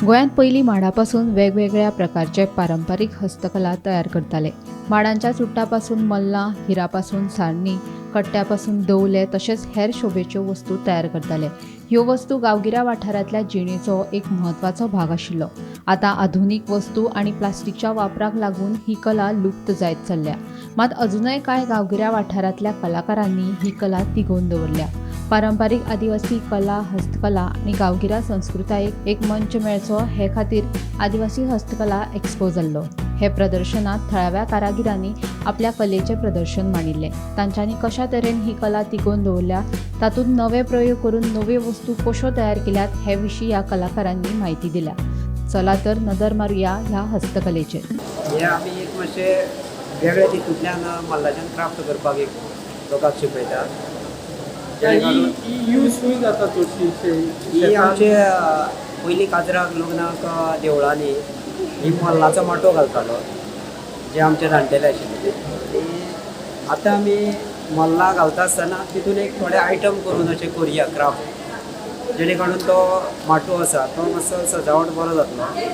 गोंयांत पयलीं माडापासून वेगवेगळ्या प्रकारचे पारंपारीक हस्तकला तयार करताले. माडांच्या चुट्टापासून मल्लां, हिरापासून सान्नी, कट्ट्यापासून दवले तशेंच हेर शोभेच्यो वस्तू तयार करताले. ह्यो वस्तू गांवगिऱ्या वाठारांतल्या जिणेचो एक म्हत्वाचो भाग आशिल्लो. आतां आधुनीक वस्तू आनी प्लास्टिकच्या वापराक लागून ही कला लुप्त जायत चल्ल्या. मात अजूनय कांय गांवगिऱ्या वाठारांतल्या कलाकारांनी ही कला तिगोवन दवरल्या. पारंपारीक आदिवासी कला, हस्तकला आणि गांवगिऱ्या संस्कृतायेक एक मंच मेळचो हे खातीर आदिवासी हस्तकला एक्स्पो जाल्लो. हे प्रदर्शनात थळाव्या कारागिरांनी आपल्या कलेचे प्रदर्शन मांडिल्ले. तांच्यांनी कशा तरेन ही कला तिगोवन दवरल्या, तातूंत नवे प्रयोग करून नव्यो वस्तू कश्यो तयार केल्यात हे विशीं ह्या कलाकारांनी म्हायती दिल्या. चला तर नदर मारुया ह्या हस्तकलेचेर. हे आमी एक मातशें वेगळ्या तितूंतल्यान मल्लाच्यान क्राफ्ट करपाक एक लोकांक शिकयता. यूजफूल जाता चडशी ही आमचे पयलीं काजराक लग्नाक देवळांनी ही मल्लाचो माटो घालतालो, जे आमचे जाणटेले आशिल्ले. आनी आतां आमी मल्लां घालता आसतना तितून एक थोडे आयटम करून अशें करुया क्राफ्ट, जेणे काडून तो माटो आसा तो मातसो सजावट बरो जातलो. आनी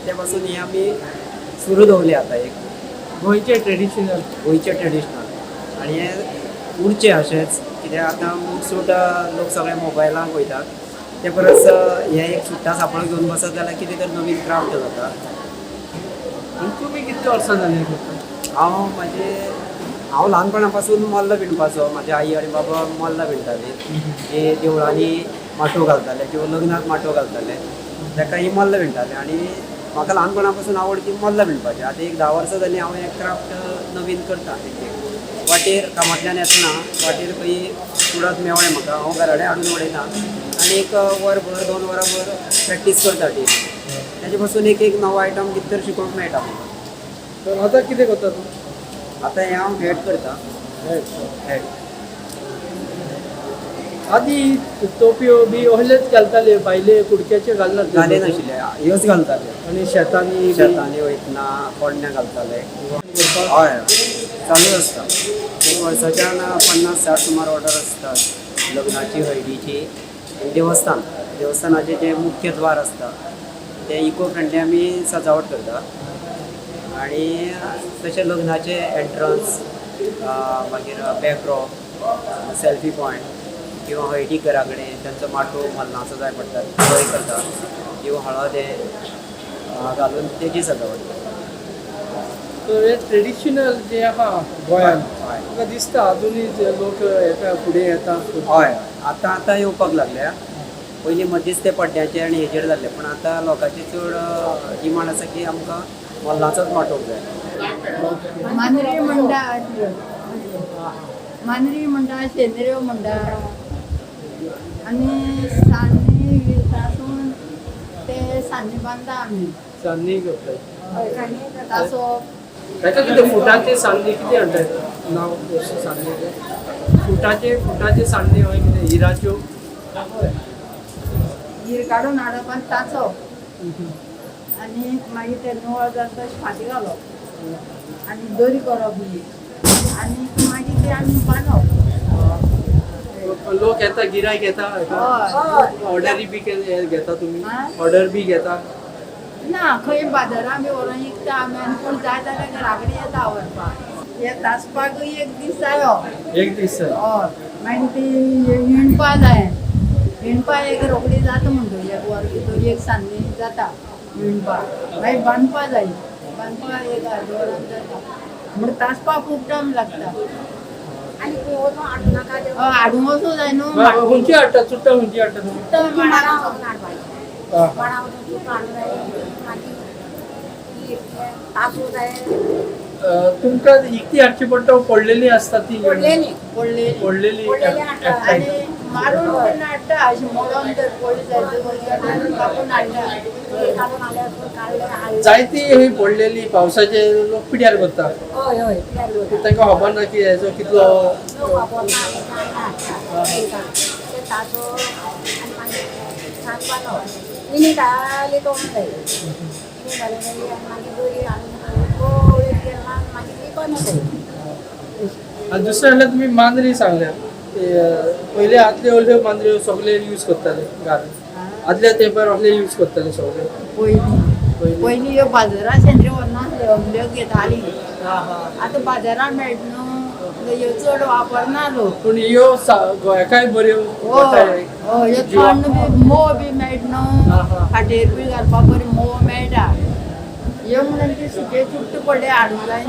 ते पासून ही आमी सुरू दवरली आतां एक गोंयचे ट्रेडिशनल. आनी हे उरचे अशेंच, कित्याक आतां सूट लोक सगळे मोबायलांक वयतात. ते परस हे एक सुट्टा सापळो घेवन बसत जाल्यार कितें तर नवीन क्राफ्ट जाता. तुमी कितले वर्सां जालीं करता? हांव ल्हानपणा पासून मल्ल विणपाचो. म्हाजी आई आनी बाबा मल्ल विणटाली. जे देवळांनी माटो घालताले किंवा लग्नाक माटो घालताले ताका ही मल्ल विणटाले. आनी म्हाका ल्हानपणा पासून आवड ती मल्ल विणपाची. आतां एक 10 वर्सां जालीं हांव हें क्राफ्ट नवीन करता. वाटेर कामांतल्यान येतना वाटेर खंय कुडत मेवळें म्हाका, हांव घराडे हाडून उडयता आनी एक वरभर 2 वरां भर प्रॅक्टीस करता ती. ताजे पासून एक नवो आयटम कितें तर शिकोवंक मेळटा म्हाका. तर आतां कितें करता तूं? आतां हें हांव हेड करता. हेड आदी तोपयो बी असलेच घालताले, भायले कुडक्याचे घालनात घाले नाशिल्ले, ह्योच घालताले. आनी शेतांनी वयतना फोडण्यां घालताले. हय, चालू आसता. एक वर्साच्यान 50-60 सुमार ऑर्डर आसतात लग्नाची, हळदीची. देवस्थानाचे जे मुख्य द्वार आसता ते इको फ्रेंडली आमी सजावट करता. आनी तशें लग्नाचे एंट्रन्स, मागीर बॅकड्रॉप, सेल्फी पॉयंट किंवा हळदीक घरा कडेन तांचो माटो मल्लांचो जाय पडटा तो करता, किंवा हळद हे घालून तेजी सजावट करता. तर हे ट्रेडिशनल जे आहा गोंयांत म्हाका दिसता आजुनूय लोक हेका फुडें येता. हय, आतां येवपाक लागल्या. पयलीं मदींच ते पड्ड्याचे आनी हेजेर जाल्ले, पण आतां लोकांची चड डिमांड आसा की आमकां मल्लाचोच माटो जाय. मांद्री म्हणटा, शेंद्र्यो म्हणटा. आनी सान्नी विसासून ते सान्नी बांदता आमी. सान्नी करता तासो ताका कितें फुटाचे सान्नी कितें म्हणटात नांव सान्नी? फुटाचे सान्नी हय कितें हिराच्यो हीर काडून हाडप आनी ताचो आनी मागीर ते निवळ जाता तशें फाटी घालप आनी दोरी करप ही आनी मागीर ते आमी बांदप. लोक येता, गिरायक येता, ऑर्डरी बी घेता तुमी? ऑर्डर बी घेता? ना, खंय बाजारां बी व्हरोन विकता आमी आनी कोण जाय जाल्यार घरा कडेन येता व्हरपाक. हे तासपाक एक दीस जायो. एक दीस हय, मागीर ती विणपा जाय. विणपा एक रोखडी जाता म्हणटो एक वर भितर एक सान्नी जाता विणपाक. मागीर बांदपा जाय. बांदपा एक अर्द वरान जाता. म्हणून तासपा खूब टायम लागता. हाडूंक वचूं जाय न्हू. खंयची हाडटा? चुट्टां खंयची हाडटा तुमी? तुमकां इकती हाडची पडटा, पडलेली आसता ती? पडलेली आनी मारून बीन हाडटा अशें मोडोन तर पडली जाय कापून हाडटा. जायती ही पडलेली पावसाचे लोक पिड्यार करता. तांकां खबर ना की हेजो कितलो आनी दुसरें म्हणल्यार तुमी मांद्री सांगल्या. पयले आदल्यो व्हडल्यो मांद्र्यो सगळे यूज करताले घरांत. आदल्या तेंपार असले यूज करताले सगळे पयलीं ह्यो बाजारात शेंद्री व्हरनासल्यो अमल्यो घेताली हा हा आतां बाजारात मेळटा न्हू ह्यो चड वापरनालो पूण ह्यो गोंयकाय बऱ्यो पडटाय. ह्यो थंड बी मोव बी मेळटा हा, हा. न्हू खाटेर बी घालपाक बरी मोव मेळटा ह्यो म्हणून ती सुके चुट्ट पडले हाडूंक जाय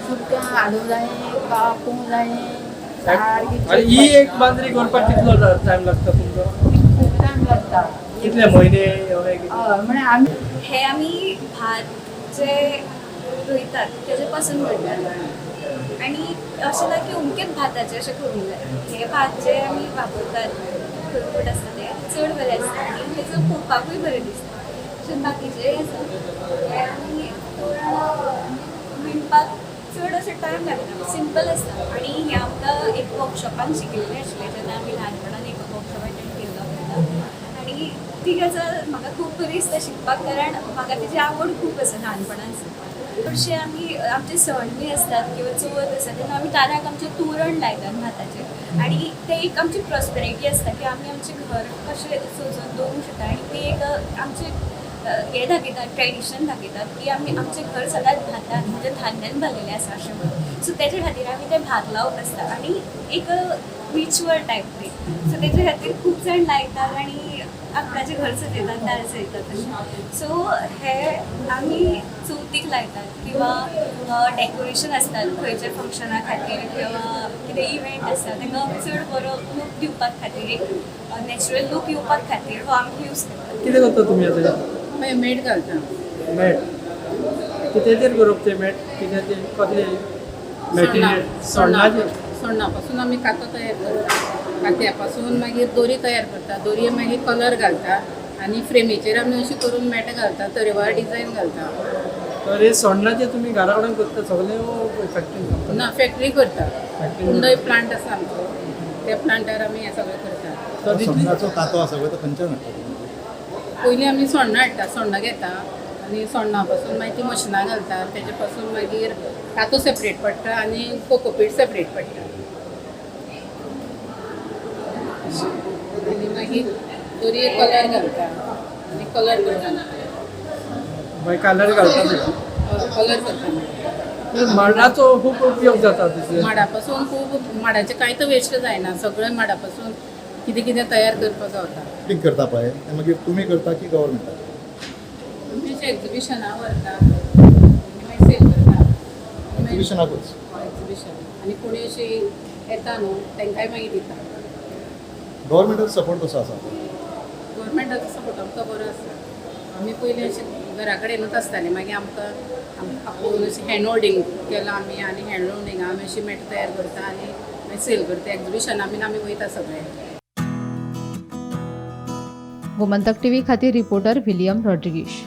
सुकें हाडूंक जाय कापूंक जाय सारकी आणि ही एक बांदरी करपाक कितलो टायम लागता तुमचो? खूब टायम लागता कितले म्हयने हय कितें? म्हणे आमी हे आम्ही भात जे रोयतात तेजे पासून करतात आणि अशें ना की उमकेच भाताचे अशें करूंक जाय हे भात जे आमी वापरतात खतखत आसता ते चड बरें आसता आनी तेजो पळोवपाकूय बरें दिसता तशेंच बाकीचे आसा हे आमी विणपाक चड अशें टायम लागना सिंपल आसता आणि हे आमकां एक वर्कशॉपान शिकयल्लें आशिल्लें जेन्ना आमी ल्हानपणान एक वर्कशॉप अटेंड केल्लो तेन्ना आणि ती गजाल म्हाका खूब बरी दिसता शिकपाक कारण म्हाका तेजी आवड खूब आसा ल्हानपणानसून चडशे आमी आमचे सण बी आसतात किंवा चवथ आसता तेन्ना आमी दाराक आमचे तोरण लायतात भाताचे आणि ते एक आमची प्रॉस्पेरिटी आसता की आमी आमचें घर कशें सजोवन दवरूंक शकता आणि ते एक आमचे हे दाखयतात ट्रेडिशन दाखयतात की आमी आमचें घर सदांच भातान म्हणजे धान्यान भरलेलें आसा अशें म्हणून सो तेजे खातीर आमी ते भात लावप आसता आणि एक रिच्युअल टायप ते सो तेजे खातीर खूब जाण लायतात आणि आपणाचें घर सजयतात दार सजयतात तशें सो हे आमी चवथीक लायतात किंवा डेकोरेशन आसतात खंयच्या फंक्शना खातीर किंवा कितें इव्हेंट आसता ताका चड बरो लूक दिवपाक खातीर एक नॅचरल लूक येवपाक खातीर हो आमी यूज करतात. कितें करता तुमी आतां? मागीर मीठ घालता मॅट कितेचेर करप ते मॅट कितें ते कसले मॅटेरियल सोण्णाचेर? सोण्णा पासून आमी कातो तयार करता कात्या पासून मागीर दोरी तयार करता दोरये मागीर कलर घालता आनी फ्रेमीचेर आमी अशी करून मॅट घालता तरेवार डिजायन घालता. तर हे सोण्णाचे तुमी घरा कडेन करता सगळे फॅक्टरीन करता? ना फॅक्टरी करता फॅक्टरीन कुंडय प्लांट आसा आमचो त्या प्लांटार आमी हें सगळें करता. तर तितली सोन्नाचो कातो आसा पळय तो खंयच्यान हाडटा? पयलीं आमी सोण्णां हाडटा सोण्णां घेता आनी सोण्णां पासून मागीर ती मशिनां घालता तेजे पासून मागीर कातो सेपरेट पडटा आनी कोकोपीट सेपरेट पडटा आनी मागीर दोरये कलर घालता आनी कलर करता मागीर कलर घालता ते. कलर करता माडाचो खूब उपयोग जाता दुसरे माडा पासून खूब माडाचें कांयच वेस्ट जायना सगळें माडा पासून कितें कितें तयार करपाक गावता. पीक करता पळय तें मागीर तुमी करता की गव्हर्मेंट? आमी अशें एक्झिबिशनां व्हरता आनी मागीर सेल करता एक्झिबिशनाकूच? एक्झिबिशन आनी कोणी अशी येता न्हू तांकांय मागीर दिता. गव्हर्मेंटाचो सपोर्ट कसो आसा? गव्हर्मेंटाचो सपोर्ट आमकां बरो आसा. आमी पयलीं अशें घरा कडेनूच आसतालीं मागीर आमकां आपूण अशें हँड होल्डिंग केलां आमी आनी हँड होल्डिंगां आमी अशी मॅट तयार करता आनी मागीर सेल करता एक्झिबिशनां बीन आमी वयता सगळे. गोमंतक टीव्ही खातीर रिपोर्टर विलियम रॉड्रिगीश.